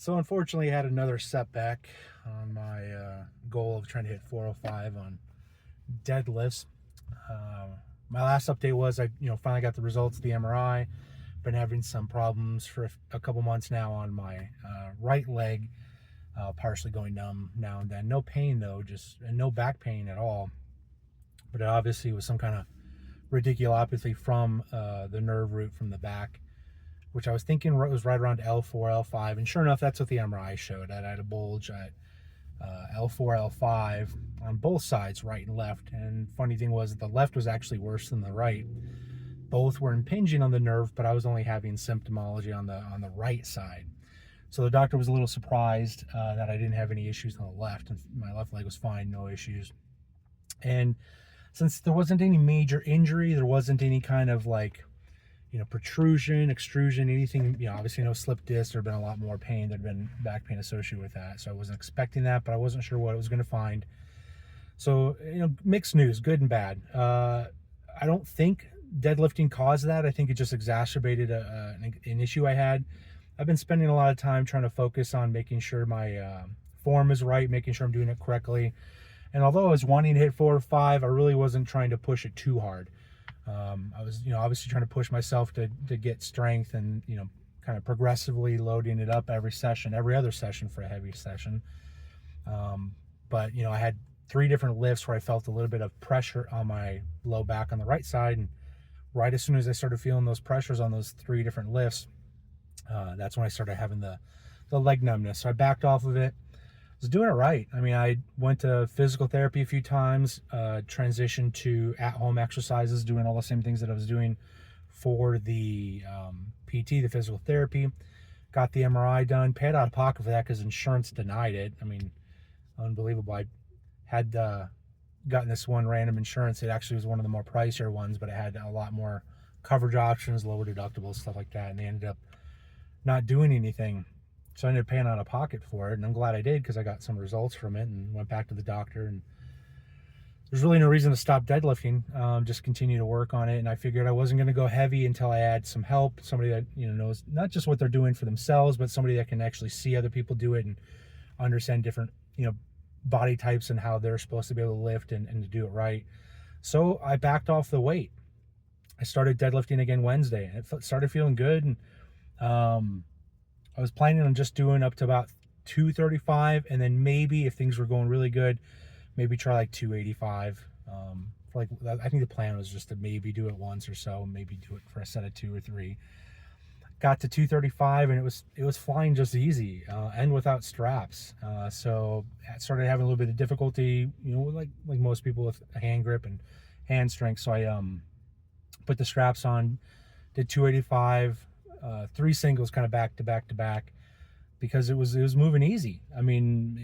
So unfortunately, I had another setback on my goal of trying to hit 405 on deadlifts. Uh, my last update was I, finally got the results of the MRI. Been having some problems for a couple months now on my right leg, partially going numb now and then. No pain though, and no back pain at all. But it obviously was some kind of radiculopathy from the nerve root from the back, which I was thinking was right around L4, L5. And sure enough, that's what the MRI showed. I had a bulge at L4, L5 on both sides, right and left. And funny thing was, the left was actually worse than the right. Both were impinging on the nerve, but I was only having symptomology on the right side. So the doctor was a little surprised that I didn't have any issues on the left, and my left leg was fine, no issues. And since there wasn't any major injury, there wasn't any kind of protrusion, extrusion, anything, obviously no slip disc. There'd been a lot more pain. There'd been back pain associated with that. So I wasn't expecting that, but I wasn't sure what I was going to find. So, mixed news, good and bad. I don't think deadlifting caused that. I think it just exacerbated an issue I had. I've been spending a lot of time trying to focus on making sure my form is right, making sure I'm doing it correctly. And although I was wanting to hit 4 or 5, I really wasn't trying to push it too hard. I was, obviously trying to push myself to get strength and, kind of progressively loading it up every other session for a heavy session. But, I had 3 different lifts where I felt a little bit of pressure on my low back on the right side. And right as soon as I started feeling those pressures on those 3 different lifts, that's when I started having the leg numbness. So I backed off of it. Was doing it right. I mean, I went to physical therapy a few times, transitioned to at-home exercises, doing all the same things that I was doing for the PT, the physical therapy. Got the MRI done, paid out of pocket for that because insurance denied it. I mean, unbelievable. I had gotten this one random insurance. It actually was one of the more pricier ones, but it had a lot more coverage options, lower deductibles, stuff like that, and they ended up not doing anything. So I ended up paying out of pocket for it, and I'm glad I did because I got some results from it and went back to the doctor. And there's really no reason to stop deadlifting, just continue to work on it. And I figured I wasn't going to go heavy until I had some help, somebody that knows not just what they're doing for themselves, but somebody that can actually see other people do it and understand different body types and how they're supposed to be able to lift and to do it right. So I backed off the weight. I started deadlifting again Wednesday, and it started feeling good. And I was planning on just doing up to about 235, and then maybe if things were going really good, maybe try like 285. I think the plan was just to maybe do it once or so, maybe do it for a set of 2 or 3. Got to 235, and it was flying just easy, and without straps. So I started having a little bit of difficulty, like most people with a hand grip and hand strength. So I put the straps on, did 285. 3 singles kind of back to back to back because it was moving easy. I mean,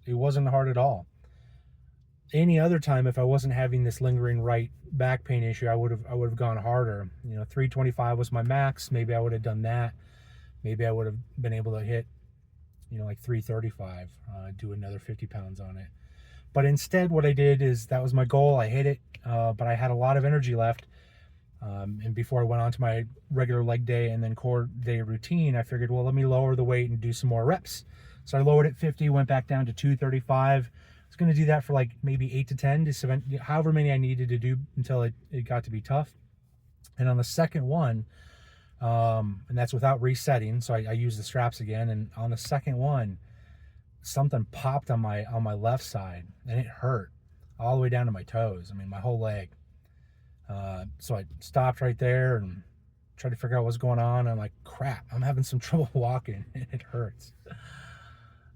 it wasn't hard at all. Any other time, if I wasn't having this lingering right back pain issue, I would have gone harder. 325 was my max. Maybe I would have done that. Maybe I would have been able to hit, like 335, do another 50 pounds on it. But instead, what I did is that was my goal. I hit it, but I had a lot of energy left. And before I went on to my regular leg day and then core day routine, I figured, well, let me lower the weight and do some more reps. So I lowered it 50, went back down to 235. I was going to do that for like maybe 8 to 10 to 7, however many I needed to do until it got to be tough. And on the second one, and that's without resetting, so I used the straps again. And on the second one, something popped on my left side, and it hurt all the way down to my toes. I mean, my whole leg. So I stopped right there and tried to figure out what's going on. I'm like, crap, I'm having some trouble walking. It hurts.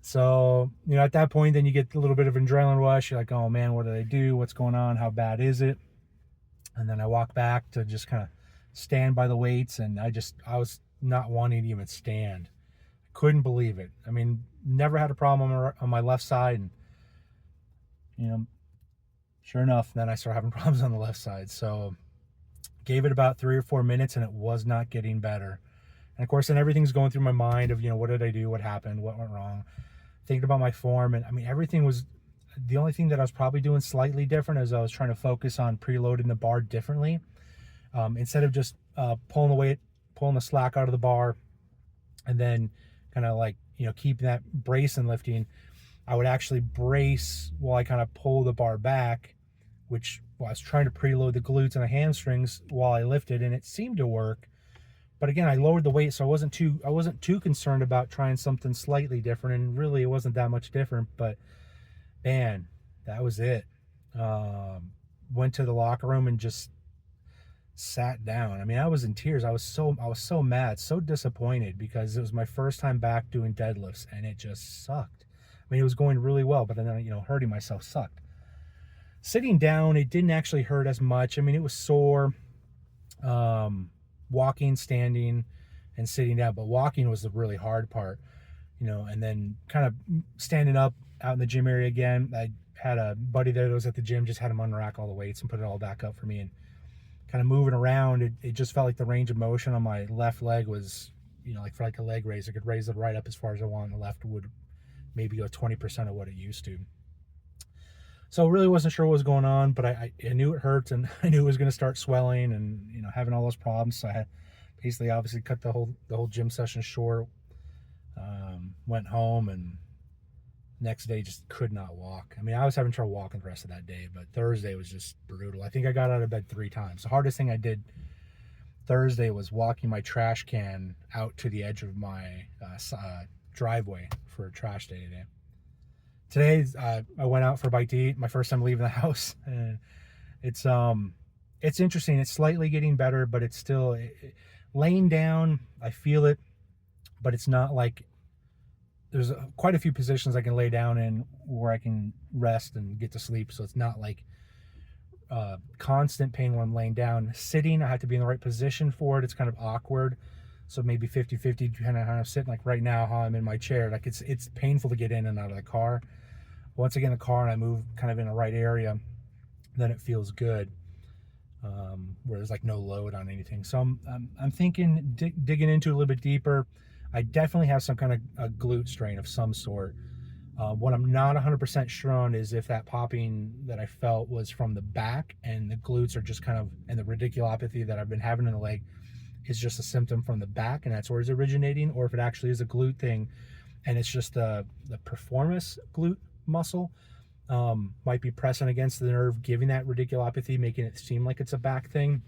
So, at that point, then you get a little bit of adrenaline rush. You're like, oh man, what did I do? What's going on? How bad is it? And then I walk back to just kind of stand by the weights. And I was not wanting to even stand. I couldn't believe it. I mean, never had a problem on my left side. And, sure enough, then I started having problems on the left side. So gave it about 3 or 4 minutes, and it was not getting better. And of course, then everything's going through my mind of, what did I do? What happened? What went wrong? Thinking about my form. And I mean, everything was, the only thing that I was probably doing slightly different is I was trying to focus on preloading the bar differently. Instead of just pulling the slack out of the bar and then kind of like, keep that brace and lifting, I would actually brace while I kind of pull the bar back, which I was trying to preload the glutes and the hamstrings while I lifted, and it seemed to work. But again, I lowered the weight, so I wasn't too concerned about trying something slightly different, and really it wasn't that much different. But man, that was it. Went to the locker room and just sat down. I mean, I was in tears. I was so mad, so disappointed, because it was my first time back doing deadlifts, and it just sucked. I mean, it was going really well, but then hurting myself sucked. Sitting down, it didn't actually hurt as much. I mean, it was sore. Walking, standing, and sitting down, but walking was the really hard part, and then kind of standing up out in the gym area again. I had a buddy there that was at the gym, just had him unrack all the weights and put it all back up for me, and kind of moving around. It just felt like the range of motion on my left leg was, like for like a leg raise, I could raise it right up as far as I want. The left would maybe go 20% of what it used to. So really wasn't sure what was going on, but I knew it hurt, and I knew it was going to start swelling and having all those problems. So I had basically obviously cut the whole gym session short. Went home, and next day just could not walk. I mean, I was having trouble walking the rest of that day, but Thursday was just brutal. I think I got out of bed 3 times. The hardest thing I did Thursday was walking my trash can out to the edge of my driveway for a trash day today. Today, I went out for a bite to eat. My first time leaving the house, and it's interesting. It's slightly getting better, but it's still laying down. I feel it, but it's not like there's quite a few positions I can lay down in where I can rest and get to sleep. So it's not like constant pain when I'm laying down. Sitting, I have to be in the right position for it. It's kind of awkward. So maybe 50-50, depending on how I'm sitting. Like right now, how I'm in my chair, like it's painful to get in and out of the car. Once I get in the car and I move kind of in the right area, then it feels good, where there's like no load on anything. So I'm thinking digging into it a little bit deeper. I definitely have some kind of a glute strain of some sort. What I'm not 100% sure on is if that popping that I felt was from the back, and the glutes are just kind of, and the radiculopathy that I've been having in the leg is just a symptom from the back, and that's where it's originating, or if it actually is a glute thing, and it's just the piriformis glute muscle might be pressing against the nerve, giving that radiculopathy, making it seem like it's a back thing.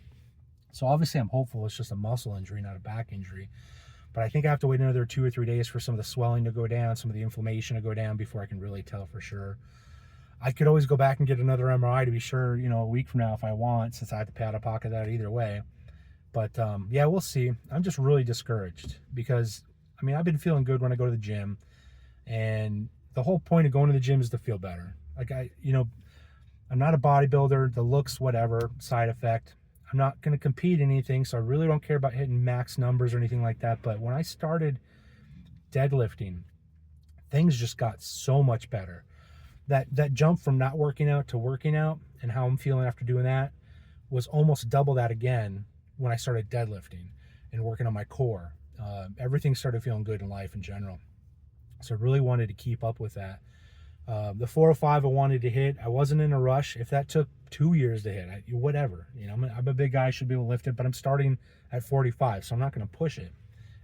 So obviously I'm hopeful it's just a muscle injury, not a back injury. But I think I have to wait another 2 or 3 days for some of the swelling to go down, some of the inflammation to go down before I can really tell for sure. I could always go back and get another MRI to be sure, a week from now if I want, since I have to pay out of pocket that either way. But yeah, we'll see. I'm just really discouraged because, I mean, I've been feeling good when I go to the gym, and the whole point of going to the gym is to feel better. Like I'm not a bodybuilder, the looks, whatever, side effect. I'm not going to compete in anything, so I really don't care about hitting max numbers or anything like that. But when I started deadlifting, things just got so much better. That jump from not working out to working out, and how I'm feeling after doing that, was almost double that again when I started deadlifting and working on my core. Everything started feeling good in life in general. So I really wanted to keep up with that. The 405 I wanted to hit. I wasn't in a rush. If that took 2 years to hit, whatever. I'm a big guy, I should be able to lift it, but I'm starting at 45, so I'm not going to push it.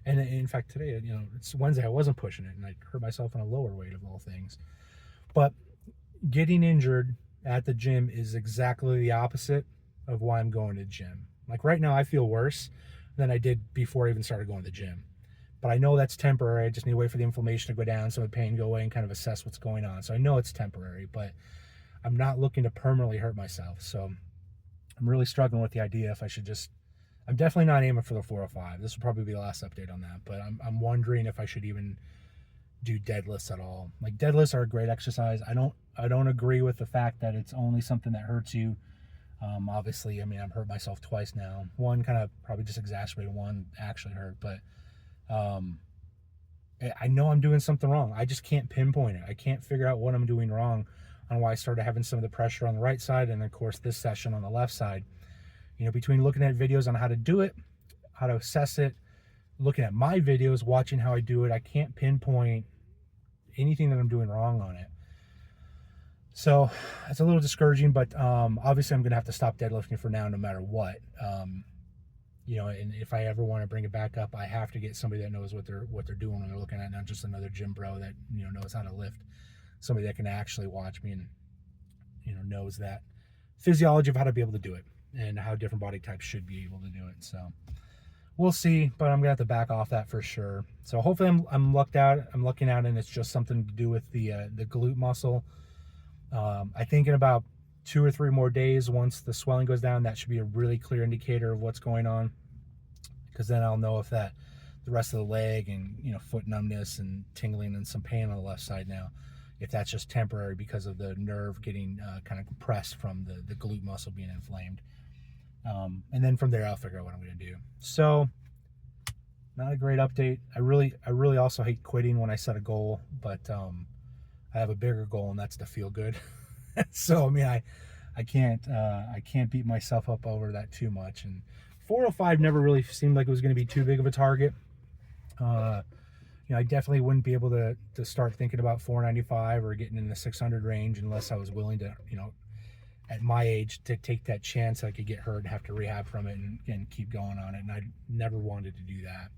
And in fact, today, it's Wednesday, I wasn't pushing it, and I hurt myself on a lower weight of all things. But getting injured at the gym is exactly the opposite of why I'm going to the gym. Like right now, I feel worse than I did before I even started going to the gym. But I know that's temporary. I just need to wait for the inflammation to go down, some of the pain go away, and kind of assess what's going on. So I know it's temporary, but I'm not looking to permanently hurt myself. So I'm really struggling with the idea if I should just, I'm definitely not aiming for the 405. This will probably be the last update on that, but I'm wondering if I should even do deadlifts at all. Like, deadlifts are a great exercise. I don't agree with the fact that it's only something that hurts you. Obviously, I mean, I've hurt myself twice now. One kind of probably just exacerbated, one actually hurt, but I know I'm doing something wrong. I just can't pinpoint it. I can't figure out what I'm doing wrong on why I started having some of the pressure on the right side, and of course this session on the left side. Between looking at videos on how to do it, how to assess it, looking at my videos, watching how I do it, I can't pinpoint anything that I'm doing wrong on it. So it's a little discouraging, but obviously I'm going to have to stop deadlifting for now no matter what. you know, and if I ever want to bring it back up, I have to get somebody that knows what they're doing when they're looking at, not just another gym bro that, you know, knows how to lift. Somebody that can actually watch me and, you know, knows that physiology of how to be able to do it and how different body types should be able to do it. So we'll see, but I'm gonna have to back off that for sure. So hopefully I'm looking out and it's just something to do with the glute muscle. I think in about 2 or 3 more days, once the swelling goes down, that should be a really clear indicator of what's going on, because then I'll know if that the rest of the leg and, you know, foot numbness and tingling and some pain on the left side now, if that's just temporary because of the nerve getting kind of compressed from the glute muscle being inflamed. And then from there, I'll figure out what I'm going to do. So, not a great update. I really also hate quitting when I set a goal, but I have a bigger goal, and that's to feel good. So, I mean, I can't beat myself up over that too much. And 405 never really seemed like it was going to be too big of a target. You know, I definitely wouldn't be able to start thinking about 495 or getting in the 600 range unless I was willing to, you know, at my age, to take that chance I could get hurt and have to rehab from it and keep going on it. And I never wanted to do that.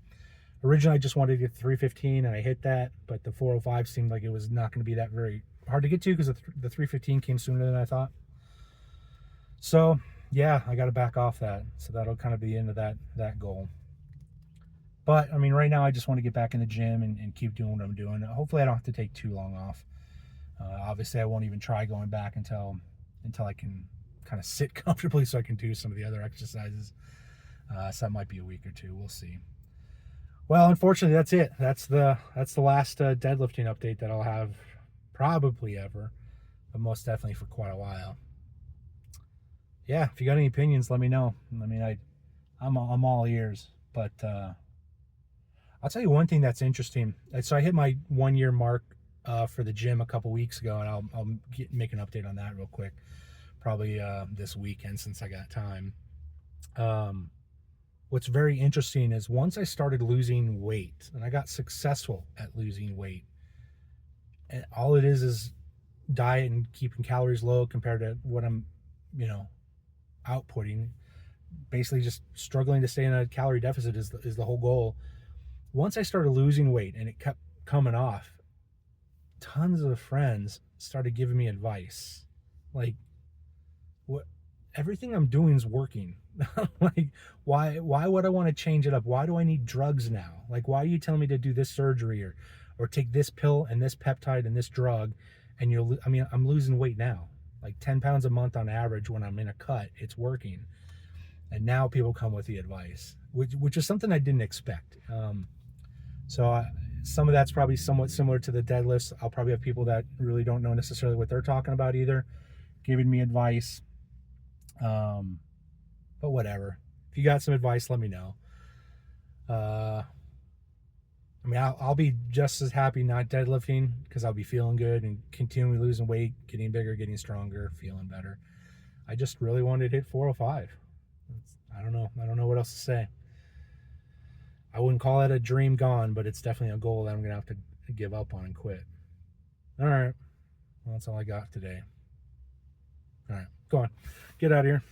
Originally, I just wanted to get 315, and I hit that, but the 405 seemed like it was not going to be that very hard to get to because the 315 came sooner than I thought. So, yeah, I got to back off that. So that'll kind of be the end of that goal. But, I mean, right now I just want to get back in the gym and keep doing what I'm doing. Hopefully I don't have to take too long off. Obviously, I won't even try going back until I can kind of sit comfortably so I can do some of the other exercises. So that might be a week or two. We'll see. Well, unfortunately, that's it. That's the last deadlifting update that I'll have probably ever, but most definitely for quite a while. Yeah, if you got any opinions, let me know. I mean, I'm all ears. But I'll tell you one thing that's interesting. So I hit my 1 year mark for the gym a couple weeks ago, and I'll make an update on that real quick, probably this weekend since I got time. What's very interesting is once I started losing weight, and I got successful at losing weight, and all it is diet and keeping calories low compared to what I'm, you know, outputting. Basically just struggling to stay in a calorie deficit is the whole goal. Once I started losing weight and it kept coming off, tons of friends started giving me advice. Like, what, everything I'm doing is working. Like, why would I want to change it up? Why do I need drugs now? Like, why are you telling me to do this surgery or take this pill and this peptide and this drug? And I'm losing weight now, like 10 pounds a month on average when I'm in a cut. It's working. And now people come with the advice, which is something I didn't expect. So some of that's probably somewhat similar to the deadlifts. I'll probably have people that really don't know necessarily what they're talking about either, giving me advice. But whatever. If you got some advice, let me know. I mean, I'll be just as happy not deadlifting because I'll be feeling good and continually losing weight, getting bigger, getting stronger, feeling better. I just really wanted to hit 405. I don't know what else to say. I wouldn't call it a dream gone, but it's definitely a goal that I'm going to have to give up on and quit. All right. Well, that's all I got today. All right. Go on. Get out of here.